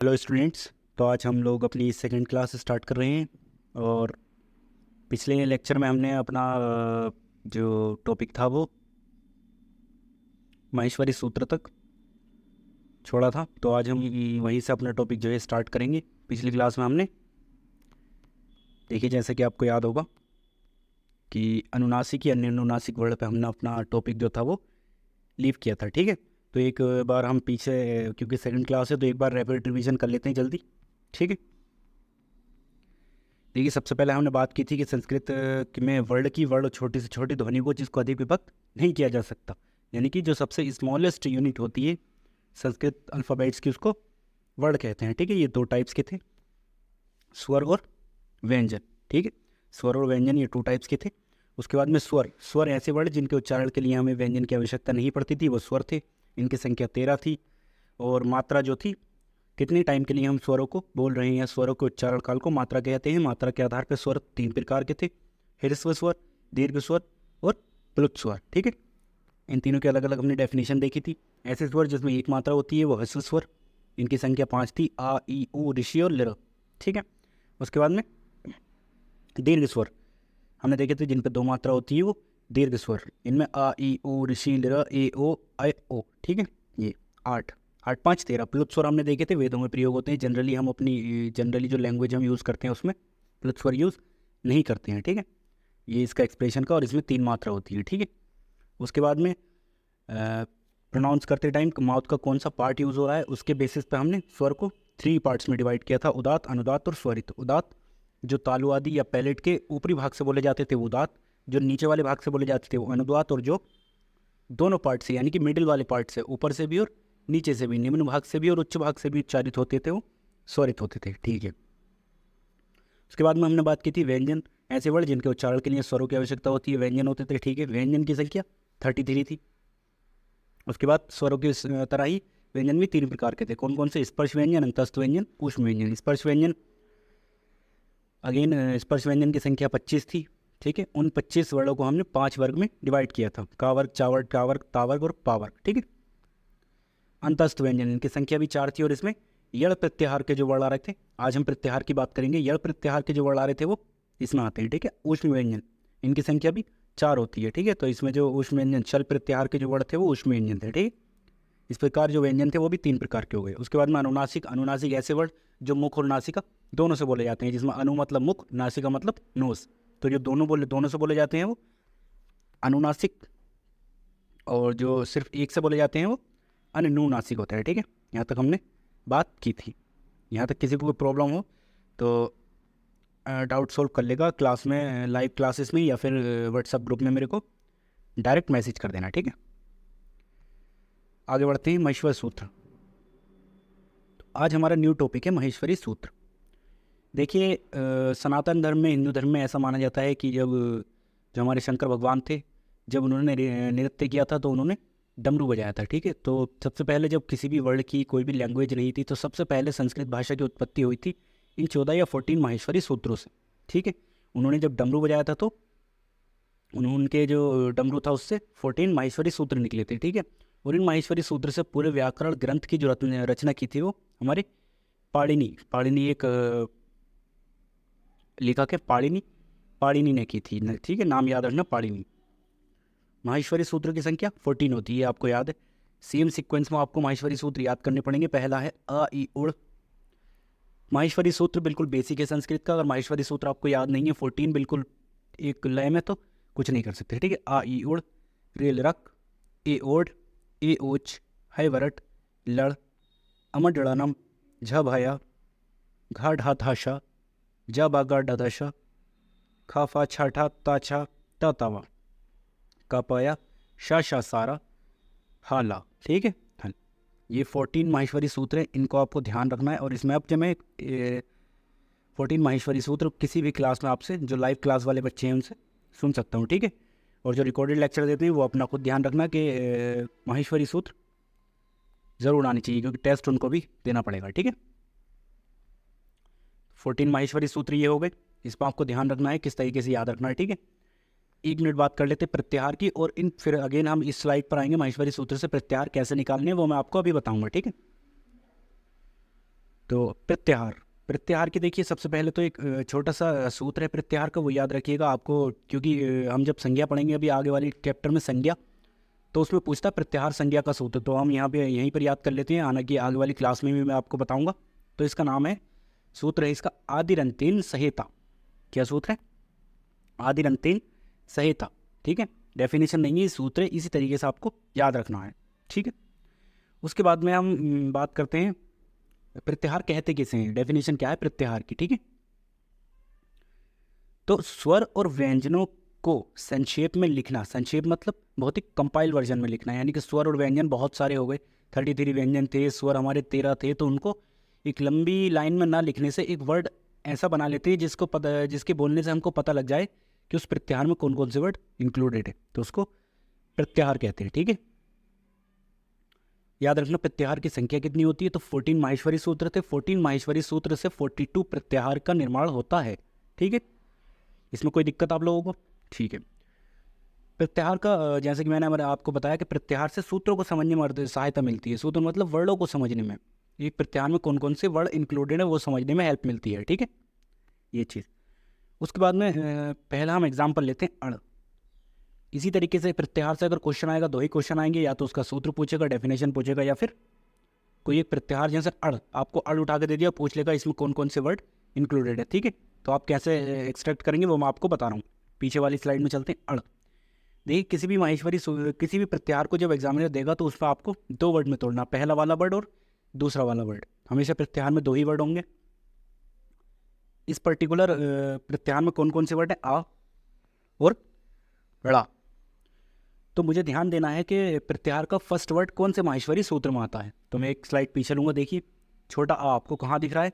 Hello students. तो आज हम लोग अपनी सेकंड क्लास स्टार्ट कर रहे हैं। और पिछले लेक्चर में हमने अपना जो टॉपिक था वो माहेश्वरी सूत्र तक छोड़ा था। तो आज हम वहीं से अपना टॉपिक जो है स्टार्ट करेंगे। पिछली क्लास में हमने देखिए, जैसे कि आपको याद होगा कि अनुनासिक या अनुनासिक वर्ड पे हमने अपना टॉपिक जो था वो लीव किया था। ठीक है, तो एक बार हम पीछे, क्योंकि सेकंड क्लास है तो एक बार रैपिड रिवीजन कर लेते हैं जल्दी। ठीक है, देखिए सबसे पहले हमने बात की थी कि संस्कृत में वर्ड और छोटी से छोटी ध्वनि को जिसको अधिक विभक्त नहीं किया जा सकता, यानी कि जो सबसे स्मॉलेस्ट यूनिट होती है संस्कृत अल्फ़ाबेट्स की, उसको वर्ड कहते हैं। ठीक है, ये दो टाइप्स के थे, स्वर और व्यंजन। ठीक है, स्वर और व्यंजन ये टू टाइप्स के थे। उसके बाद में स्वर स्वर ऐसे वर्ड जिनके उच्चारण के लिए हमें व्यंजन की आवश्यकता नहीं पड़ती थी, वो स्वर थे। इनकी संख्या 13 थी। और मात्रा जो थी, कितने टाइम के लिए हम स्वरों को बोल रहे हैं, स्वरों के उच्चारण काल को मात्रा कहते हैं। मात्रा के आधार पर स्वर 3 प्रकार के थे, ह्रस्व स्वर, दीर्घ स्वर और प्लुत स्वर। ठीक है, इन तीनों की अलग अलग हमने डेफिनेशन देखी थी। ऐसे स्वर जिसमें एक मात्रा होती है वो ह्रस्व स्वर, इनकी संख्या 5 थी, आ ई ऊ ऋषि और लिर। ठीक है, उसके बाद में दीर्घ स्वर हमने देखे थे जिन पे 2 मात्रा होती है वो दीर्घ स्वर, इनमें आ ई ऊ ऋषि लिर ए ओ ऐ ओ। ठीक है, ये 8 8 5 13। प्लुत स्वर हमने देखे थे वेदों में प्रयोग होते हैं। जनरली हम अपनी जनरली जो लैंग्वेज हम यूज़ करते हैं उसमें प्लुत स्वर यूज़ नहीं करते हैं। ठीक है, ये इसका एक्सप्रेशन का, और इसमें 3 मात्रा होती है। ठीक है, उसके बाद में प्रोनाउंस करते टाइम माउथ का कौन सा पार्ट यूज़ हो रहा है उसके बेसिस पे हमने स्वर को 3 पार्ट्स में डिवाइड किया था, उदात्त, अनुदात्त और स्वरित। उदात्त जो तालु आदि या पैलेट के ऊपरी भाग से बोले जाते थे वो उदात्त, जो नीचे वाले भाग से बोले जाते थे वो अनुदात्त, और जो दोनों पार्ट से यानी कि मिडिल वाले पार्ट से, ऊपर से भी और नीचे से भी, निम्न भाग से भी और उच्च भाग से भी उच्चारित होते थे वो स्वरित होते थे। ठीक है, उसके बाद में हमने बात की थी व्यंजन, ऐसे वर्ड जिनके उच्चारण के लिए स्वरों की आवश्यकता होती है, व्यंजन होते थे। ठीक है, व्यंजन की संख्या 33 थी। उसके बाद स्वरों की तरह ही व्यंजन भी 3 प्रकार के थे। कौन कौन से? स्पर्श व्यंजन, अंतस्थ व्यंजन, ऊष्म व्यंजन। स्पर्श व्यंजन, अगेन स्पर्श व्यंजन की संख्या 25 थी। ठीक है, उन 25 वर्णों को हमने 5 वर्ग में डिवाइड किया था, का वर्ग, चा वर्ग, टा वर्ग, ता वर्ग और पा वर्ग। ठीक है, अंतस्थ व्यंजन इनकी संख्या भी 4 थी, और इसमें यड़ प्रत्याहार के जो वर्ण आ रहे थे, आज हम प्रत्याहार की बात करेंगे, यड़ प्रत्याहार के जो वर्ण आ रहे थे वो इसमें आते हैं। ठीक है, ऊष्म व्यंजन इनकी संख्या भी 4 होती है। ठीक है, तो इसमें जो ऊष्म व्यंजन, शल प्रत्याहार के जो वर्ण थे वो ऊष्म व्यंजन थे। ठीक है, इस प्रकार जो व्यंजन थे वो भी 3 प्रकार के हो गए। उसके बाद में अनुनासिक, अनुनासिक ऐसे वर्ड जो मुख और नासिका दोनों से बोले जाते हैं, जिसमें अनु मतलब मुख, नासिका मतलब नोस। तो जो दोनों से बोले जाते हैं वो अनुनासिक, और जो सिर्फ एक से बोले जाते हैं वो अनुनासिक होता है। ठीक है, यहाँ तक हमने बात की थी। यहाँ तक किसी को कोई प्रॉब्लम हो तो डाउट सोल्व कर लेगा क्लास में, लाइव क्लासेस में, या फिर व्हाट्सएप ग्रुप में मेरे को डायरेक्ट मैसेज कर देना। ठीक है, आगे बढ़ते हैं। महेश्वर सूत्र, आज हमारा न्यू टॉपिक है महेश्वरी सूत्र। देखिए सनातन धर्म में, हिंदू धर्म में ऐसा माना जाता है कि जब जो हमारे शंकर भगवान थे, जब उन्होंने नृत्य किया था तो उन्होंने डमरू बजाया था। ठीक है, तो सबसे पहले जब किसी भी वर्ल्ड की कोई भी लैंग्वेज रही थी तो सबसे पहले संस्कृत भाषा की उत्पत्ति हुई थी इन 14 या 14 माहेश्वरी सूत्रों से। ठीक है, उन्होंने जब डमरू बजाया था तो उनके जो डमरू था उससे 14 माहेश्वरी सूत्र निकले थे। ठीक है, और इन माहेश्वरी सूत्र से पूरे व्याकरण ग्रंथ की जो रचना की थी वो हमारे पाणिनि, पाणिनि एक लेखक है, पाणिनि, पाणिनि ने की थी। ठीक है, नाम याद रखना, पाणिनि। माहेश्वरी सूत्र की संख्या 14 होती है, आपको याद है। सेम सीक्वेंस में आपको माहेश्वरी सूत्र याद करने पड़ेंगे। पहला है अ ई उड़। माहेश्वरी सूत्र बिल्कुल बेसिक है संस्कृत का। अगर माहेश्वरी सूत्र आपको याद नहीं है 14 बिल्कुल एक लय में, तो कुछ नहीं कर सकते। ठीक है, आ ई उड़, रेल रक, ए ओढ़, ए ओच, है वरट, लड़, अमडड़नम, झ भया, घा ढा थाशा, जा बागा डदशा, खा फा छा ठा ता छा ता तावा, का पाया शा शा सारा, हाला। ठीक है, हाँ, ये 14 माहेश्वरी सूत्र हैं, इनको आपको ध्यान रखना है। और इसमें अब जब मैं 14 माहेश्वरी सूत्र किसी भी क्लास में आपसे, जो लाइव क्लास वाले बच्चे हैं उनसे सुन सकता हूँ। ठीक है, और जो रिकॉर्डेड लेक्चर देते हैं वो अपना खुद ध्यान रखना कि माहेश्वरी सूत्र ज़रूर आनी चाहिए, क्योंकि टेस्ट उनको भी देना पड़ेगा। ठीक है, 14 माहेश्वरी सूत्र ये हो गए, इस पर आपको ध्यान रखना है किस तरीके से याद रखना है। ठीक है, 1 मिनट बात कर लेते प्रत्याहार की, और इन फिर अगेन हम इस स्लाइड पर आएंगे माहेश्वरी सूत्र से प्रत्याहार कैसे निकालने हैं वो मैं आपको अभी बताऊंगा। ठीक है, तो प्रत्याहार, प्रत्याहार की देखिए सबसे पहले तो एक छोटा सा सूत्र है प्रत्याहार का, वो याद रखिएगा आपको, क्योंकि हम जब संज्ञा पढ़ेंगे अभी आगे वाले चैप्टर में संज्ञा, तो उसमें पूछता है प्रत्याहार संज्ञा का सूत्र, तो हम यहाँ पे यहीं पर याद कर लेते हैं, हालांकि आगे वाली क्लास में भी मैं आपको बताऊंगा। तो इसका नाम है, सूत्र है इसका आदिरंतेन सहेता। क्या सूत्र है? आदिरंतेन सहेता। ठीक है, डेफिनेशन नहीं है, सूत्र है, इसी तरीके से आपको याद रखना है। ठीक है, उसके बाद में हम बात करते हैं प्रत्याहार कहते किसे हैं, डेफिनेशन क्या है प्रत्याहार की। ठीक है, तो स्वर और व्यंजनों को संक्षेप में लिखना, संक्षेप मतलब बहुत ही कंपाइल वर्जन में लिखना, यानी कि स्वर और व्यंजन बहुत सारे हो गए, 33 व्यंजन थे, स्वर हमारे 13 थे, तो उनको एक लंबी लाइन में ना लिखने से एक वर्ड ऐसा बना लेते हैं जिसको पता, जिसके बोलने से हमको पता लग जाए कि उस प्रत्याहार में कौन कौन से वर्ड इंक्लूडेड है, तो उसको प्रत्याहार कहते हैं। ठीक है, याद रखना प्रत्याहार की संख्या कितनी होती है, तो 14 माहेश्वरी सूत्र थे, 14 माहेश्वरी सूत्र से 42 प्रत्याहार का निर्माण होता है। ठीक है, इसमें कोई दिक्कत आप लोगों को? ठीक है, प्रत्याहार का जैसे कि मैंने आपको बताया कि प्रत्याहार से सूत्रों को समझने में सहायता मिलती है, सूत्र मतलब वर्डों को समझने में, एक प्रत्याहार में कौन कौन से वर्ड इंक्लूडेड है वो समझने में हेल्प मिलती है। ठीक है, ये चीज़। उसके बाद में पहला हम एग्जाम्पल लेते हैं अण। इसी तरीके से प्रत्याहार से अगर क्वेश्चन आएगा, दो ही क्वेश्चन आएंगे, या तो उसका सूत्र पूछेगा, डेफिनेशन पूछेगा, या फिर कोई एक प्रत्याहार जैसे अड़, आपको अड़ उठा के दे दिया, पूछ लेगा इसमें कौन कौन से वर्ड इंक्लूडेड है। ठीक है, तो आप कैसे एक्सट्रैक्ट करेंगे वो मैं आपको बता रहा हूँ। पीछे वाली स्लाइड में चलते हैं। अड़, देखिए किसी भी माहेश्वरी किसी भी प्रत्याहार को जब एग्जामिनर देगा तो उसमें आपको दो वर्ड में तोड़ना, पहला वाला वर्ड और दूसरा वाला वर्ड। हमेशा प्रत्याहार में दो ही वर्ड होंगे। इस पर्टिकुलर प्रत्याहार में कौन कौन से वर्ड हैं? आ और ड़ा। तो मुझे ध्यान देना है कि प्रत्याहार का फर्स्ट वर्ड कौन से माहेश्वरी सूत्र में आता है। तो मैं एक स्लाइड पीछे लूँगा, देखिए छोटा आ आपको कहाँ दिख रहा है?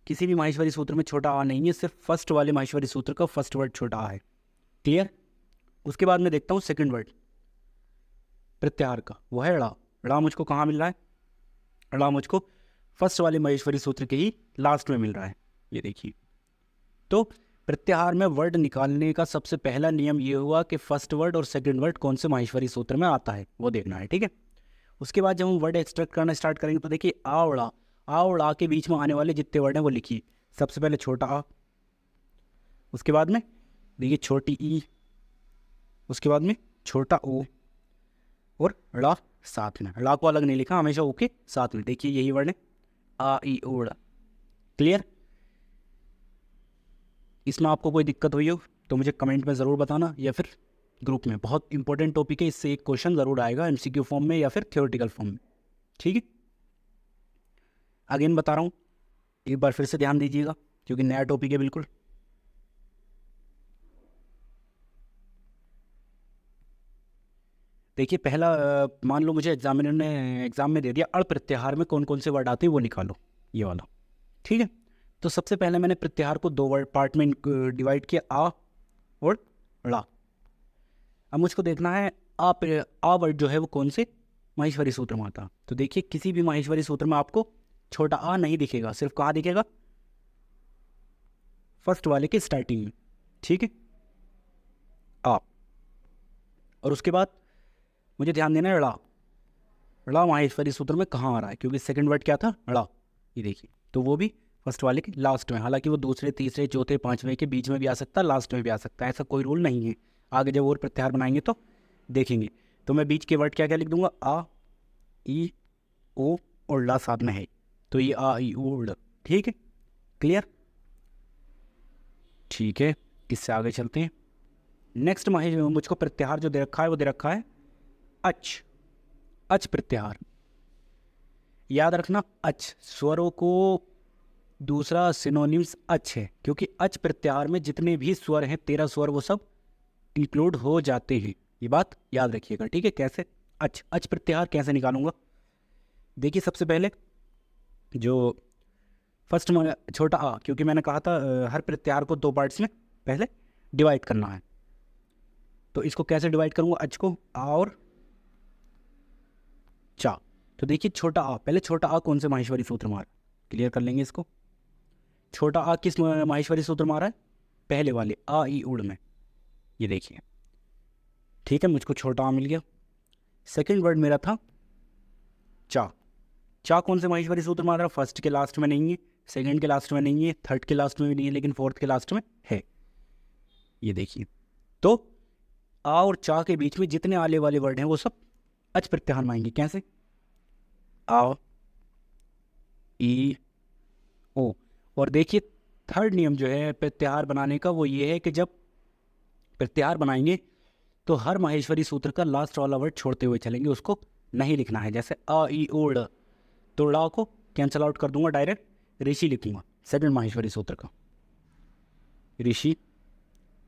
किसी भी माहेश्वरी सूत्र में छोटा आ नहीं है, सिर्फ फर्स्ट वाले माहेश्वरी सूत्र का फर्स्ट वर्ड छोटा आ है। क्लियर? उसके बाद मैं देखता हूँ सेकंड वर्ड प्रत्याहार का, वो है ड़ा। ड़ा मुझको कहाँ मिल रहा है? ड़ा मुझको फर्स्ट वाले माहेश्वरी सूत्र के ही लास्ट में मिल रहा है, ये देखिए। तो प्रत्याहार में वर्ड निकालने का सबसे पहला नियम ये हुआ कि फर्स्ट वर्ड और सेकंड वर्ड कौन से माहेश्वरी सूत्र में आता है वो देखना है। ठीक है, उसके बाद जब हम वर्ड एक्सट्रैक्ट करना स्टार्ट करेंगे तो देखिए आ और आ के बीच में आने वाले जितने वर्ड हैं वो लिखिए। सबसे पहले छोटा आ, उसके बाद में देखिए छोटी ई, उसके बाद में छोटा ओ और ड़ा साथ में। ड़ा को अलग नहीं लिखा, हमेशा ओ के साथ में। देखिए यही वर्ड है आ ई ओ ड़ा। क्लियर? इसमें आपको कोई दिक्कत हुई हो तो मुझे कमेंट में ज़रूर बताना, या फिर ग्रुप में। बहुत इंपॉर्टेंट टॉपिक है, इससे एक क्वेश्चन ज़रूर आएगा एमसीक्यू फॉर्म में या फिर थ्योरेटिकल फॉर्म में। ठीक है, अगेन बता रहा हूँ, एक बार फिर से ध्यान दीजिएगा क्योंकि नया टॉपिक है बिल्कुल। देखिए पहला मान लो मुझे एग्जामिनर ने एग्जाम में दे दिया अड़ प्रत्याहार में कौन कौन से वर्ड आते हैं वो निकालो, ये वाला। ठीक है, तो सबसे पहले मैंने प्रत्याहार को दो वर्ड पार्ट में डिवाइड किया, आ और ड़ा। अब मुझको देखना है आ वर्ड जो है वो कौन से माहेश्वरी सूत्र में आता। तो देखिए किसी भी माहेश्वरी सूत्र में आपको छोटा आ नहीं दिखेगा, सिर्फ कहाँ दिखेगा? फर्स्ट वाले के स्टार्टिंग में। ठीक है, आ। और उसके बाद मुझे ध्यान देना है ड़ा। ड़ा माहेश्वरी सूत्र में कहाँ आ रहा है? क्योंकि सेकंड वर्ड क्या था? ड़ा। ये देखिए, तो वो भी फर्स्ट वाले के लास्ट में। हालांकि वो दूसरे तीसरे चौथे पांचवें के बीच में भी आ सकता है, लास्ट में भी आ सकता है, ऐसा कोई रूल नहीं है। आगे जब और प्रत्याहार बनाएंगे तो देखेंगे। तो मैं बीच के वर्ड क्या क्या लिख दूंगा? आ ई ओ और ला साथ में है, तो ये आ ई ओ ड़। ठीक है, क्लियर? ठीक है, इससे आगे चलते हैं। नेक्स्ट मुझको प्रत्याहार जो दे रखा है वो दे रखा है अच। अच प्रत्याहार, याद रखना अच स्वरों को दूसरा सिनोनिम्स अच है, क्योंकि अच प्रत्याहार में जितने भी स्वर हैं 13 स्वर वो सब इंक्लूड हो जाते हैं, ये बात याद रखिएगा। ठीक है, कैसे? अच अच प्रत्याहार कैसे निकालूंगा? देखिए सबसे पहले जो फर्स्ट में छोटा आ, क्योंकि मैंने कहा था हर प्रत्याहार को दो पार्ट्स में पहले डिवाइड करना है, तो इसको कैसे डिवाइड करूंगा? अच को आ और चा। तो देखिए छोटा आ, पहले छोटा आ कौन से माहेश्वरी सूत्र मार, क्लियर कर लेंगे इसको। छोटा आ किस माहेश्वरी सूत्र मारा है? पहले वाले आ ई उड़ में, ये देखिए। ठीक है, मुझको छोटा आ मिल गया। सेकंड वर्ड मेरा था चा, चा कौन से माहेश्वरी सूत्र में आ रहा है? फर्स्ट के लास्ट में नहीं है, सेकंड के लास्ट में नहीं है, थर्ड के लास्ट में भी नहीं है, लेकिन फोर्थ के लास्ट में है। ये देखिए, तो आ और चा के बीच में जितने आले वाले वर्ड हैं वो सब अच प्रत्याहार में आएंगे। कैसे? आ, ई, ओ। और देखिए थर्ड नियम जो है प्रत्याहार बनाने का वो ये है कि जब प्रत्याहार बनाएंगे तो हर माहेश्वरी सूत्र का लास्ट वाला वर्ड छोड़ते हुए चलेंगे, उसको नहीं लिखना है। जैसे अ ई ओ ड़, तो ड़ा को कैंसल आउट कर दूंगा, डायरेक्ट ऋषि लिखूंगा सेकंड माहेश्वरी सूत्र का, ऋषि।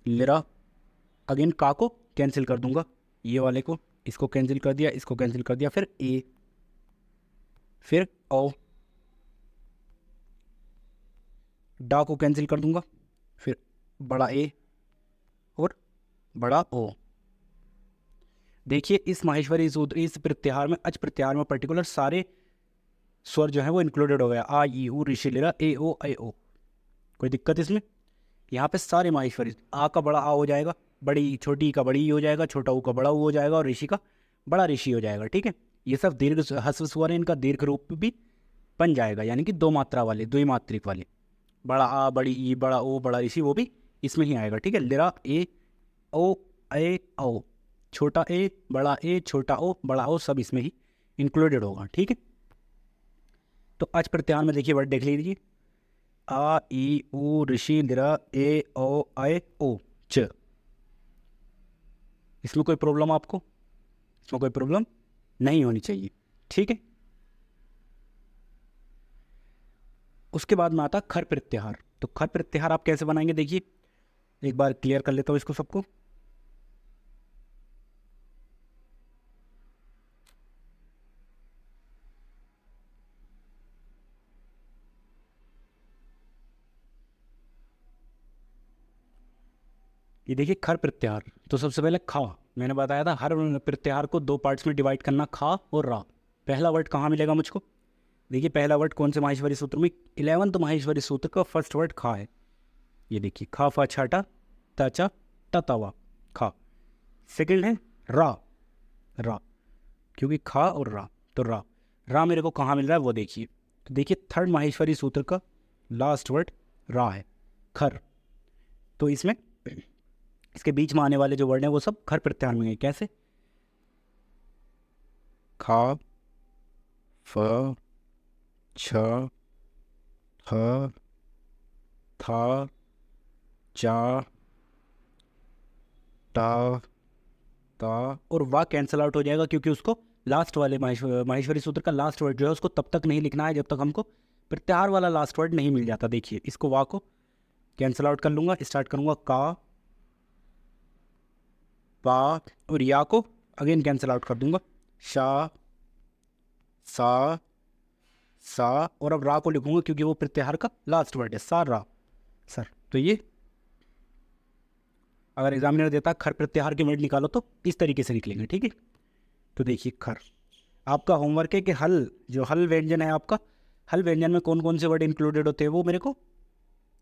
लिरा, अगेन का को कैंसिल कर दूंगा, ये वाले को, इसको कैंसिल कर दिया, इसको कैंसिल कर दिया, फिर ए, फिर ओ, डा को कैंसिल कर दूंगा, फिर बड़ा ए और बड़ा ओ। देखिए इस माहेश्वरी सूत्र, इस प्रत्याहार में, अच प्रत्याहार में पर्टिकुलर सारे स्वर जो है वो इंक्लूडेड हो गया। आ ई ऊ ऋषि लिरा ए ओ। कोई दिक्कत इसमें? यहाँ पे सारे माहेश्वरी, आ का बड़ा आ हो जाएगा, बड़ी छोटी का बड़ी हो जाएगा, छोटा ऊ का बड़ा ऊ हो जाएगा, और ऋषि का बड़ा ऋषि हो जाएगा। ठीक है, ये सब दीर्घ ह्रस्व स्वर है, इनका दीर्घ रूप भी बन जाएगा, यानी कि दो मात्रा वाले, द्विमात्रिक वाले। बड़ा आ, बड़ी ई, बड़ा ओ, बड़ा ऋषि, वो भी इसमें ही आएगा। ठीक है, लिरा ए ओ, छोटा ए, बड़ा ए, छोटा ओ, बड़ा ओ, सब इसमें ही इंक्लूडेड होगा। ठीक है, तो आज प्रत्याहार में देखिए वर्ड देख लीजिए, आ ई ऊ ऋषि लिरा ए ओ ओ च। इसमें कोई प्रॉब्लम आपको? इसमें कोई प्रॉब्लम नहीं होनी चाहिए। ठीक है, उसके बाद में आता खर प्रत्याहार। तो खर प्रत्याहार आप कैसे बनाएंगे देखिए, एक बार क्लियर कर लेता हूँ इसको सबको। ये देखिए खर प्रत्याहार, तो सबसे पहले खा, मैंने बताया था हर प्रत्याहार को दो पार्ट्स में डिवाइड करना, खा और रा। पहला वर्ड कहाँ मिलेगा मुझको? देखिए पहला वर्ड कौन से माहेश्वरी सूत्र में? 11वें माहेश्वरी सूत्र का फर्स्ट वर्ड खा है। ये देखिए खा फा छाटा ताचा ततावा, खा। सेकंड है रा, रा, क्योंकि खा और रा, तो रा। रा मेरे को कहाँ मिल रहा है वो देखिए, तो देखिए थर्ड माहेश्वरी सूत्र का लास्ट वर्ड रा है, खर। तो इसमें इसके बीच में आने वाले जो वर्ड हैं वो सब खर प्रत्याहार में है। कैसे? खा, फ, छ, थ, था, चा, टा, ता, और वाह कैंसल आउट हो जाएगा, क्योंकि उसको लास्ट वाले माहेश्वरी सूत्र का लास्ट वर्ड जो है उसको तब तक नहीं लिखना है जब तक हमको प्रत्याहार वाला लास्ट वर्ड नहीं मिल जाता। देखिए इसको वाह को कैंसल आउट कर लूँगा, स्टार्ट करूँगा का, पा, और या को अगेन कैंसिल आउट कर दूंगा, शा, सा, सा, और अब रा को लिखूंगा क्योंकि वो प्रत्याहार का लास्ट वर्ड है, सा रा, सर। तो ये अगर एग्जामिनर देता खर प्रत्याहार के वर्ड निकालो तो इस तरीके से निकलेंगे। ठीक है, तो देखिए खर, आपका होमवर्क है कि हल, जो हल व्यंजन है आपका, हल व्यंजन में कौन कौन से वर्ड इंक्लूडेड होते हैं वो मेरे को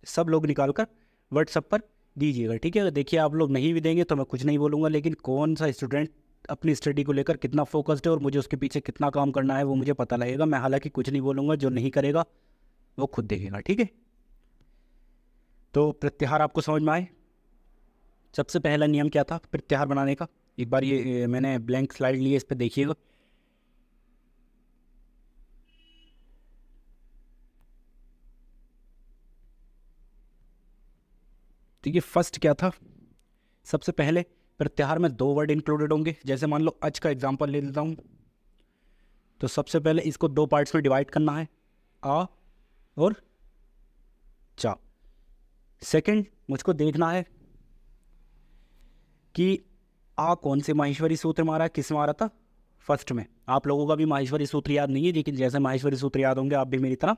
सब लोग निकाल कर व्हाट्सएप पर दीजिएगा। ठीक है, देखिए आप लोग नहीं भी देंगे तो मैं कुछ नहीं बोलूँगा, लेकिन कौन सा स्टूडेंट अपनी स्टडी को लेकर कितना फोकस्ड है और मुझे उसके पीछे कितना काम करना है वो मुझे पता लगेगा। मैं हालांकि कुछ नहीं बोलूँगा, जो नहीं करेगा वो खुद देखेगा। ठीक है, तो प्रत्याहार आपको समझ में आए? सबसे पहला नियम क्या था प्रत्याहार बनाने का? एक बार ये मैंने ब्लैंक स्लाइड ली है, इस पर देखिएगा। तो ये फर्स्ट क्या था? सबसे पहले प्रत्याहार में दो वर्ड इंक्लूडेड होंगे। जैसे मान लो अच का एग्जांपल ले लेता हूँ, तो सबसे पहले इसको दो पार्ट्स में डिवाइड करना है, आ और चा। सेकंड मुझको देखना है कि आ कौन से माहेश्वरी सूत्र में आ रहा है, किस में आ रहा था? फर्स्ट में। आप लोगों का भी माहेश्वरी सूत्र याद नहीं है, लेकिन जैसे माहेश्वरी सूत्र याद होंगे आप भी मेरी तरह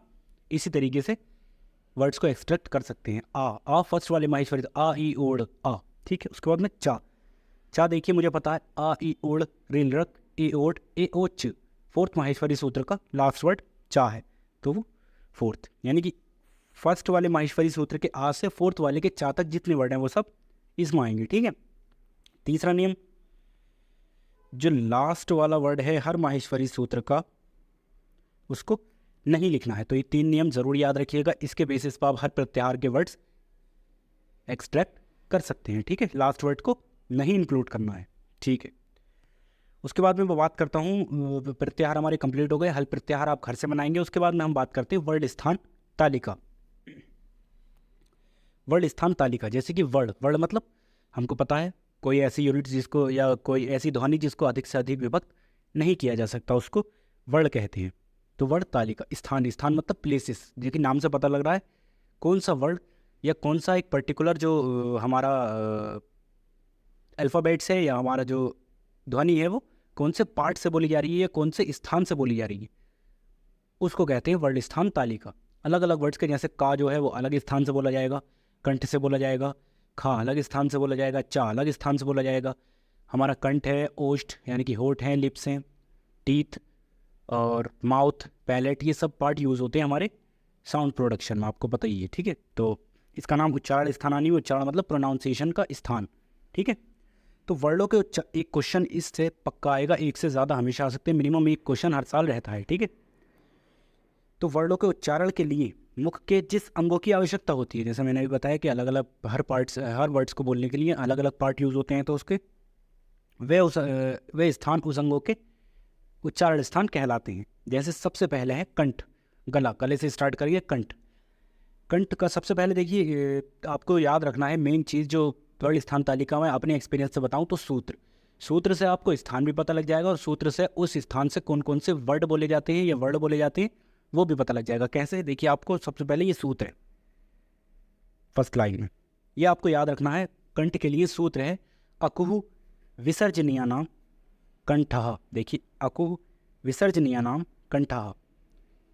इसी तरीके से वर्ड्स को एक्सट्रैक्ट कर सकते हैं। आ फर्स्ट वाले माहेश्वरी, आ ई ओड़ आ। ठीक है, उसके बाद में चा, चा देखिए मुझे पता है आ ई ओड़ रेल रख ए ओट ए ओ च, फोर्थ माहेश्वरी सूत्र का लास्ट वर्ड चा है, तो वो फोर्थ, यानी कि फर्स्ट वाले माहेश्वरी सूत्र के आ से फोर्थ वाले के चा तक जितने वर्ड हैं वो सब इसमें आएंगे। ठीक है, तीसरा नियम, जो लास्ट वाला वर्ड है हर माहेश्वरी सूत्र का उसको नहीं लिखना है। तो ये 3 नियम ज़रूर याद रखिएगा, इसके बेसिस पर आप हर प्रत्याहार के वर्ड्स एक्सट्रैक्ट कर सकते हैं। ठीक है, लास्ट वर्ड को नहीं इंक्लूड करना है। ठीक है, उसके बाद में मैं बात करता हूँ, प्रत्याहार हमारे कंप्लीट हो गए, हल प्रत्याहार आप घर से बनाएंगे। उसके बाद में हम बात करते हैं वर्ड स्थान तालिका। वर्ड स्थान तालिका, जैसे कि वर्ड, वर्ड मतलब हमको पता है कोई ऐसी यूनिट जिसको, या कोई ऐसी ध्वनि जिसको अधिक से अधिक विभक्त नहीं किया जा सकता, उसको वर्ड कहते हैं। तो वर्ड तालिका। स्थान, स्थान मतलब प्लेसेस, जो कि नाम से पता लग रहा है कौन सा वर्ड या कौन सा एक पर्टिकुलर जो हमारा अल्फ़ाबेट्स है या हमारा जो ध्वनि है वो कौन से पार्ट से बोली जा रही है या कौन से स्थान से बोली जा रही है, उसको कहते हैं वर्ड स्थान तालिका। अलग अलग वर्ड्स के, जैसे का जो है वो अलग स्थान से बोला जाएगा, कंठ से बोला जाएगा, खा अलग स्थान से बोला जाएगा, चा अलग स्थान से बोला जाएगा। हमारा कंठ है, ओष्ठ यानी कि होठ हैं, लिप्स हैं, टीथ और माउथ, पैलेट, ये सब पार्ट यूज़ होते हैं हमारे साउंड प्रोडक्शन में, आपको पता ही है। ठीक है, तो इसका नाम उच्चारण स्थानानी, उच्चारण मतलब प्रोनाउंसिएशन का स्थान। ठीक है, तो वर्डों के एक क्वेश्चन इससे पक्का आएगा, एक से ज़्यादा हमेशा आ सकते हैं, मिनिमम एक क्वेश्चन हर साल रहता है। ठीक है, तो वर्डों के उच्चारण के लिए मुख के जिस अंगों की आवश्यकता होती है, जैसे मैंने भी बताया कि अलग अलग हर वर्ड्स को बोलने के लिए अलग अलग पार्ट यूज़ होते हैं, तो उसके वे स्थान उस अंगों के उच्चारण स्थान कहलाते हैं। जैसे सबसे पहले है कंठ, गला, गले से स्टार्ट करिए कंठ। कंठ का सबसे पहले देखिए, आपको याद रखना है मेन चीज़ जो वर्ड स्थान तालिका में अपने एक्सपीरियंस से बताऊं तो सूत्र। सूत्र से आपको स्थान भी पता लग जाएगा और सूत्र से उस स्थान से कौन कौन से वर्ड बोले जाते हैं या वर्ड बोले जाते हैं वो भी पता लग जाएगा। कैसे, देखिए आपको सबसे पहले ये सूत्र है फर्स्ट लाइन में, ये आपको याद रखना है। कंठ के लिए सूत्र है अकुह विसर्जनीयानाम कंठः। देखिए अकुह विसर्जनीयानाम कंठः,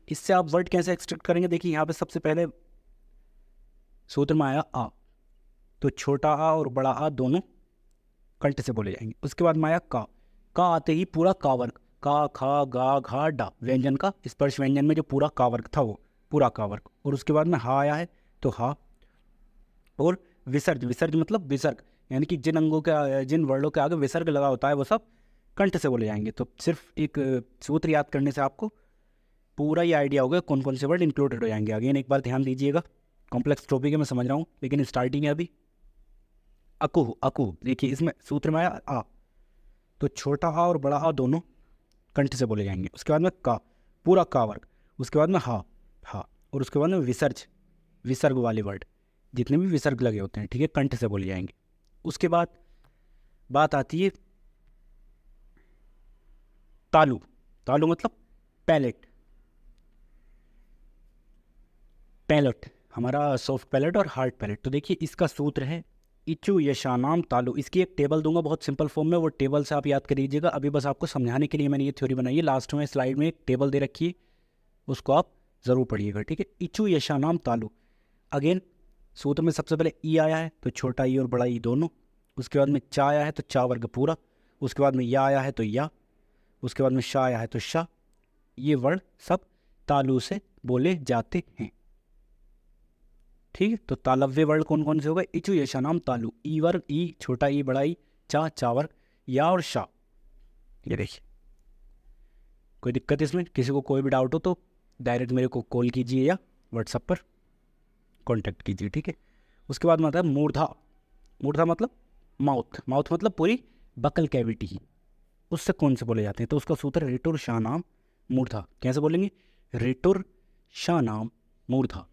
इससे आप वर्ड कैसे एक्सट्रैक्ट करेंगे। देखिए यहाँ पे सबसे पहले सूत्र में आया आ, तो छोटा आ और बड़ा आ दोनों कंठ से बोले जाएंगे। उसके बाद में आया का आते ही पूरा का वर्ग, का खा गा घा डा, व्यंजन का स्पर्श व्यंजन में जो पूरा का वर्ग था वो पूरा का वर्ग। और उसके बाद में हा आया है तो हा। और विसर्ग, विसर्ग मतलब विसर्ग, यानी कि जिन अंगों के, जिन वर्डों के आगे विसर्ग लगा होता है वो सब कंठ से बोले जाएंगे। तो सिर्फ एक सूत्र याद करने से आपको पूरा ये आइडिया होगा कौन कौन से वर्ड इंक्लूडेड हो जाएंगे। अगेन एक बार ध्यान दीजिएगा, कॉम्प्लेक्स टॉपिक है मैं समझ रहा हूँ, लेकिन स्टार्टिंग है अभी। अकुह, अकुह देखिए इसमें सूत्र में आया आ, तो छोटा आ और बड़ा आ दोनों कंठ से बोले जाएंगे। उसके बाद में का, पूरा का वर्ग। उसके बाद में हा, हा। और उसके बाद में विसर्ज, विसर्ग वाले वर्ड जितने भी विसर्ग लगे होते हैं, ठीक है, कंठ से बोले जाएंगे। उसके बाद बात आती है तालु। तालु मतलब पैलेट, पैलेट हमारा सॉफ्ट पैलेट और हार्ड पैलेट। तो देखिए इसका सूत्र है इचु यशानाम तालु। इसकी एक टेबल दूंगा बहुत सिंपल फॉर्म में, वो टेबल से आप याद कर लीजिएगा। अभी बस आपको समझाने के लिए मैंने ये थ्योरी बनाई है, लास्ट में स्लाइड में एक टेबल दे रखी है, उसको आप ज़रूर पढ़िएगा। ठीक है, इचु यशानाम तालु। अगेन सूत्र में सबसे पहले ई आया है तो छोटा ई और बड़ा ई दोनों। उसके बाद में चा आया है तो चा वर्ग पूरा। उसके बाद में या आया है तो या। उसके बाद में शा आया है तो शा। ये वर्ड सब तालु से बोले जाते हैं। ठीक है, तो तालव्य वर्ड कौन कौन से हो गए, इचु यशानाम तालु। ई वर्ग ई, छोटा ई बड़ा ई, चा चा वर्ग, या और शा। ये देखिए, कोई दिक्कत इसमें, किसी को कोई भी डाउट हो तो डायरेक्ट मेरे को कॉल कीजिए या व्हाट्सएप पर कांटेक्ट कीजिए। ठीक है, उसके बाद में आता है मूर्धा। मूर्धा मतलब माउथ, माउथ मतलब पूरी बकल कैविटी, उससे कौन से बोले जाते हैं, तो उसका सूत्र रिटुर शानाम मूर्धा। कैसे बोलेंगे, रिटुर शानाम मूर्धा।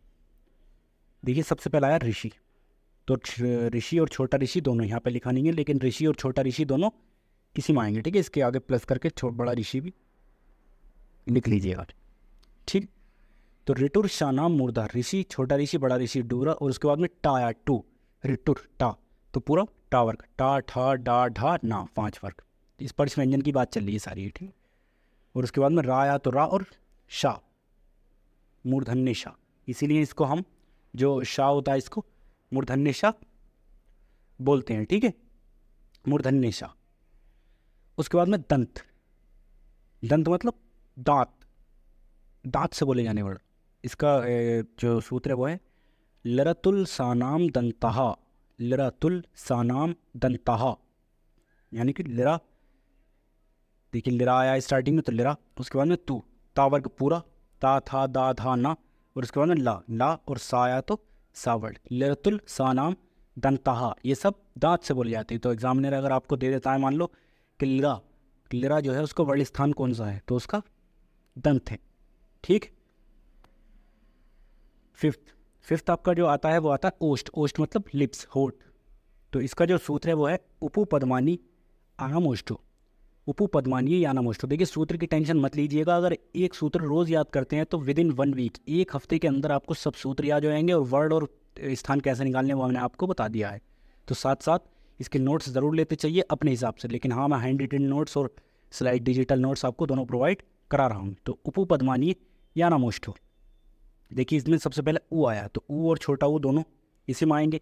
देखिए सबसे पहला आया ऋषि, तो ऋषि और छोटा ऋषि दोनों यहाँ पे लिखा नहीं है, लेकिन ऋषि और छोटा ऋषि दोनों इसी में आएंगे। ठीक है, इसके आगे प्लस करके बड़ा ऋषि भी लिख लीजिएगा। ठीक, तो रिटुर शानाम मूर्धा, ऋषि, छोटा ऋषि, बड़ा ऋषि, डूरा। और उसके बाद में टा आया टू, रिटुर टा, तो पूरा टा वर्ग, टा ठा डा ढा ना, 5 वर्ग। स्पर्श व्यंजन की बात चल रही है सारी। ठीक, और उसके बाद में रा आया तो रा और शा, मूर्धन्य शा, इसीलिए इसको हम जो शा होता है इसको मूर्धन्य शा बोलते हैं। ठीक है, मूर्धन्य शा। उसके बाद में दंत, दंत मतलब दांत, दांत से बोले जाने वाला। इसका जो सूत्र है वो है लरतुल सानाम दंतः, लरतुल सानाम दंतः, यानी कि लिरा। देखिए लिरा आया स्टार्टिंग में तो लिरा। उसके बाद में तू, तावर्ग पूरा, ता था दा था ना, और उसके बाद में ला, ला और सा आया तो सावर्ड, लरतुल सा नाम दंताहा, ये सब दांत से बोली जाती है। तो एग्जामिनर अगर आपको दे देता है मान लो कि लिरा, लिरा जो है उसका वर्ड स्थान कौन सा है, तो उसका दंत है। ठीक। फिफ्थ आपका जो आता है वो आता है ओष्ठ, ओष्ठ मतलब लिप्स, होठ। तो इसका जो सूत्र है वो है उपपद्मानी आनामोष्ठो, उपपद्मानी या आनामोष्ठो। देखिए सूत्र की टेंशन मत लीजिएगा, अगर एक सूत्र रोज़ याद करते हैं तो विद इन 1 वीक, एक हफ्ते के अंदर आपको सब सूत्र याद हो जाएंगे, और वर्ड और स्थान कैसे निकालने वो मैंने आपको बता दिया है। तो साथ साथ इसके नोट्स ज़रूर लेते चाहिए अपने हिसाब से, लेकिन हाँ मैं हैंड रिटन नोट्स और स्लाइड डिजिटल नोट्स आपको दोनों प्रोवाइड करा रहा हूँ। तो उपपद्मानी या आनामोष्ठो, देखिए इसमें सबसे पहले ऊ आया, तो ऊ और छोटा ऊ दोनों इसी में आएंगे।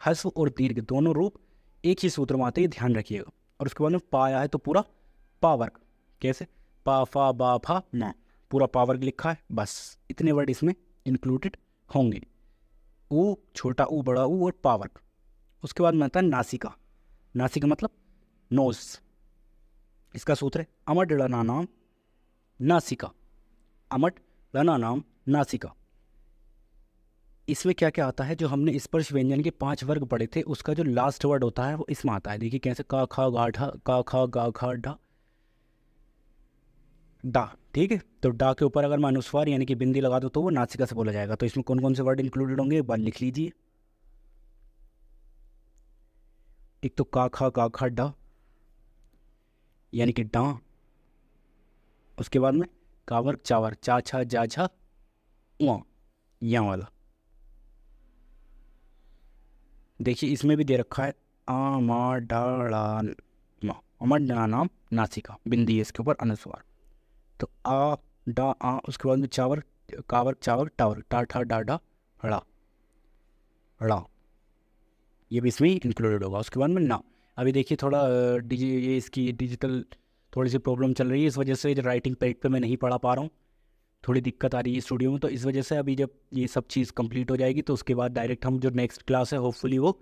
हस्व और दीर्घ दोनों रूप एक ही सूत्र में आते हैं, ध्यान रखिएगा। और उसके बाद में पा आया है तो पूरा पा वर्ग, कैसे पा फा बा फा ना, पूरा पा वर्ग लिखा है, बस इतने वर्ड इसमें इंक्लूडेड होंगे। ऊ, छोटा ऊ, बड़ा ऊ और पा वर्ग। उसके बाद में आता है नासिका, नासिका मतलब नोज, इसका सूत्र है अमट रणा नाम नासिका, अमट रणा नाम नासिका। इसमें क्या क्या आता है, जो हमने स्पर्श व्यंजन के 5 वर्ग पढ़े थे उसका जो लास्ट वर्ड होता है वो इसमें आता है। देखिए कैसे का खा गा ढा, का खा गा खा ढा डा। ठीक है, तो डा के ऊपर अगर मैं अनुस्वार यानी कि बिंदी लगा दूँ तो वो नासिका से बोला जाएगा। तो इसमें कौन कौन से वर्ड इंक्लूडेड होंगे एक बार लिख लीजिए। एक तो का खा गा खा डा यानी कि डा, उसके बाद में कावर चावर, चा छा जा झा उआ, या वाला। देखिए इसमें भी दे रखा है आ मा डा ड़ा मा, अमर डा नाम नासिका, बिंदी है इसके ऊपर अनुस्वार। तो आ डा आ, उसके बाद में चावर, कावर चावर टावर, टा ठा डा डा ड़ा ड़ा, ये भी इसमें इंक्लूडेड होगा। उसके बाद में ना, अभी देखिए थोड़ा ये इसकी डिजिटल थोड़ी सी प्रॉब्लम चल रही है, इस वजह से राइटिंग पैड पे मैं नहीं पढ़ा पा रहा हूँ, थोड़ी दिक्कत आ रही है स्टूडियो में। तो इस वजह से अभी जब ये सब चीज़ कंप्लीट हो जाएगी तो उसके बाद डायरेक्ट हम जो नेक्स्ट क्लास है होपफुली वो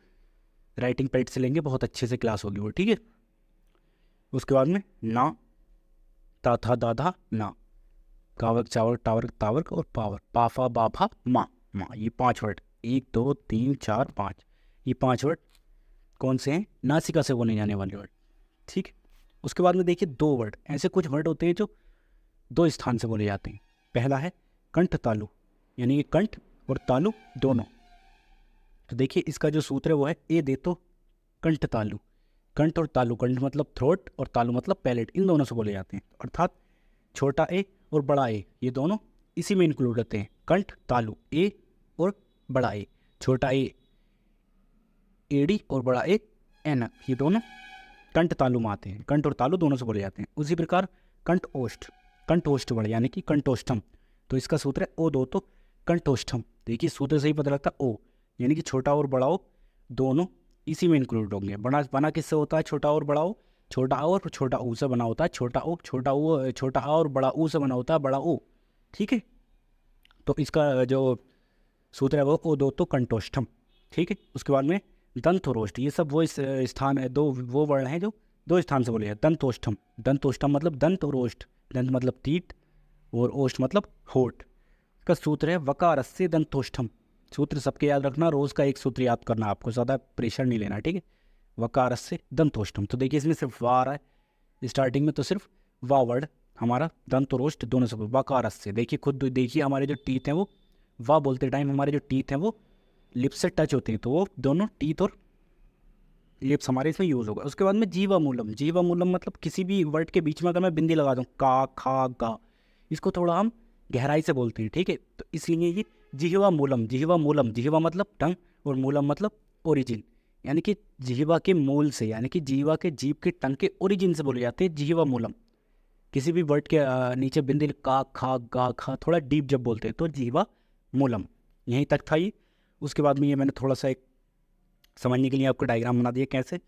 राइटिंग पैड से लेंगे, बहुत अच्छे से क्लास होगी वो। ठीक है। उसके बाद में ना, ता था दाधा ना, कावक चावक टावर तावक और पावर, पाफा बाफा माँ माँ, ये 5 वर्ड, 1 2 3 4 5, ये 5 वर्ड कौन से हैं, नासिका से बोले जाने वाले वर्ड। ठीक है। उसके बाद में देखिए 2 वर्ड, ऐसे कुछ वर्ड होते हैं जो 2 स्थान से बोले जाते हैं। पहला है कंठ तालु, यानी कि कंठ और तालु दोनों। तो देखिए इसका जो सूत्र है वो है ए दे तो कंठ तालु, कंठ और तालु, कंठ मतलब थ्रोट और तालु मतलब पैलेट, इन दोनों से बोले जाते हैं। अर्थात छोटा ए और बड़ा ए ये दोनों इसी में इंक्लूड होते हैं, कंठ तालु, ए और बड़ा ए, छोटा ए एडी और बड़ा ए एनक, ये दोनों कंठ तालु में आते हैं, कंठ और तालु दोनों से बोले जाते हैं। उसी प्रकार कंठ ओष्ठ, कंठ ओष्ठ वर्ड यानी कि कंठोष्ठम, तो इसका सूत्र है ओ दो तो कंठोष्ठम। देखिए सूत्र से ही पता लगता है ओ यानी कि छोटा और बड़ा ओ दोनों इसी में इंक्लूड होंगे। बना किससे होता है छोटा और बड़ा ओ, छोटा ओ और छोटा ऊ से बना होता है छोटा ओ, छोटा ऊ छोटा आ और बड़ा ऊ से बना होता है बड़ा ओ। ठीक है, तो इसका जो सूत्र है वो ओ दो तो कंठोष्ठम। ठीक है। उसके बाद में दंत और ओष्ठ, ये सब वो इस स्थान है, दो वो वर्ण हैं जो 2 स्थान से बोले हैं। दंतोष्ठम, दंतोष्ठम मतलब दंत और ओष्ठ, दंत मतलब तीत और ओष्ठ मतलब होठ। इसका सूत्र है वकारस्य दंतोष्ठम। सूत्र सबके याद रखना, रोज़ का एक सूत्र याद करना, आपको ज़्यादा प्रेशर नहीं लेना। ठीक है, वकारस्य दंतोष्ठम। तो देखिए इसमें सिर्फ वा आ रहा है स्टार्टिंग में, तो सिर्फ वा वर्ड हमारा दंत और ओष्ठ दोनों से वकारस्य। देखिए खुद देखिए हमारे जो टीथ हैं वो वा बोलते टाइम हमारे जो टीथ हैं वो लिप्स से टच होते हैं, तो वो दोनों टीथ और लिप्स हमारे इसमें यूज़ होगा। उसके बाद में जीवा मूलम, जीवा मूलम मतलब किसी भी वर्ड के बीच में अगर मैं बिंदी लगा दूँ का खा गा, इसको थोड़ा हम गहराई से बोलते हैं। ठीक है, तो इसलिए ये जिह्वा मूलम, जिह्वा मूलम, जिह्वा मतलब टंग और मूलम मतलब ओरिजिन, यानी कि जिह्वा के मूल से, यानी कि जीवा के जीभ के टंग के ओरिजिन से बोले जाते हैं जिह्वा मूलम। किसी भी वर्ड के नीचे बिंदी का खा गा खा थोड़ा डीप जब बोलते हैं तो जिह्वा मूलम, यहीं तक था ये। उसके बाद में ये मैंने थोड़ा सा एक समझने के लिए आपको डायग्राम बना दिया कैसे।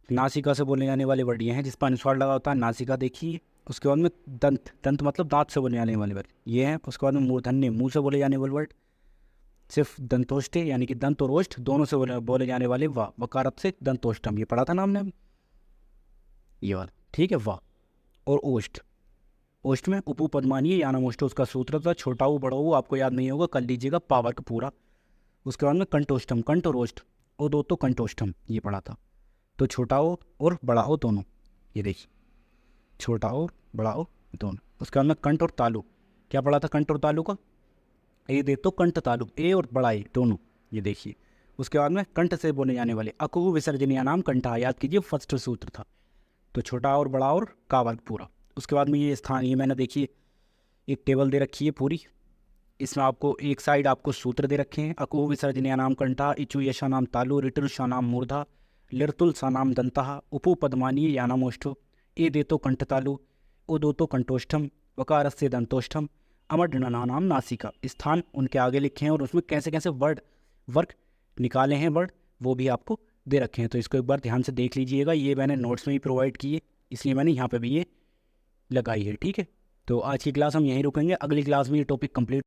नासिका से बोलने जाने वाले वर्ड ये हैं जिस पर अनुस्वार लगा होता है, नासिका देखिए। उसके बाद में दंत, दंत मतलब दांत से बोलने जाने वाले वर्ड ये हैं। उसके बाद में मूर्धन्य, मुंह से बोले जाने वाले वर्ड सिर्फ दंतोष्ठे यानी कि दंत और ओष्ठ दोनों से बोले जाने वाले वाह, वकारत से दंतोष्ठम, ये पढ़ा था ना हमने ये वाला। ठीक है, वाह और ओष्ठ, ओष्ठ में उपपदमानीय यानामोष्ठ उसका सूत्र था, छोटा ऊ बड़ा ऊ आपको याद नहीं होगा, कर लीजिएगा पावर का पूरा। उसके बाद में कंठोष्ठम, कंठ और ओष्ठ ओ दो तो कंठोष्ठम ये पढ़ा था। तो छोटा ओ और बड़ा ओ दोनों, ये देखिए छोटा ओ बड़ा ओ दोनों। उसके बाद में कंठ और तालु, क्या पढ़ा था कंठ और तालु का, ए दे तो कंठ तालु, ए और बड़ा ए दोनों, ये देखिए। उसके बाद में कंठ से बोले जाने वाले अकुह विसर्जनीय नाम कंठा, याद कीजिए फर्स्ट सूत्र था। तो छोटा और बड़ा और का वर्ग पूरा। उसके बाद में ये स्थान, ये मैंने देखिए एक टेबल दे रखी है पूरी, इसमें आपको एक साइड आपको सूत्र दे रखे हैं। अकुह विसर्जनीय नाम कंठा, इचु यशा नाम तालु, ऋतुषा नाम मूर्धा, लिरतुल सा नाम दंता, उपपदमानीय यानामोष्ठो, ए देतो कंठ तालु, उदोतो कंठोष्ठम, वकार से दंतोष्ठम, अमडना नाम नासिका। स्थान उनके आगे लिखे हैं और उसमें कैसे कैसे वर्ग निकाले हैं वर्ड, वो भी आपको दे रखे हैं। तो इसको एक बार ध्यान से देख लीजिएगा, ये मैंने नोट्स में ही प्रोवाइड किए इसलिए मैंने यहाँ पे भी ये लगाई है, ठीक है। तो आज की क्लास हम यहीं रुकेंगे, अगली क्लास में ये टॉपिक कंप्लीट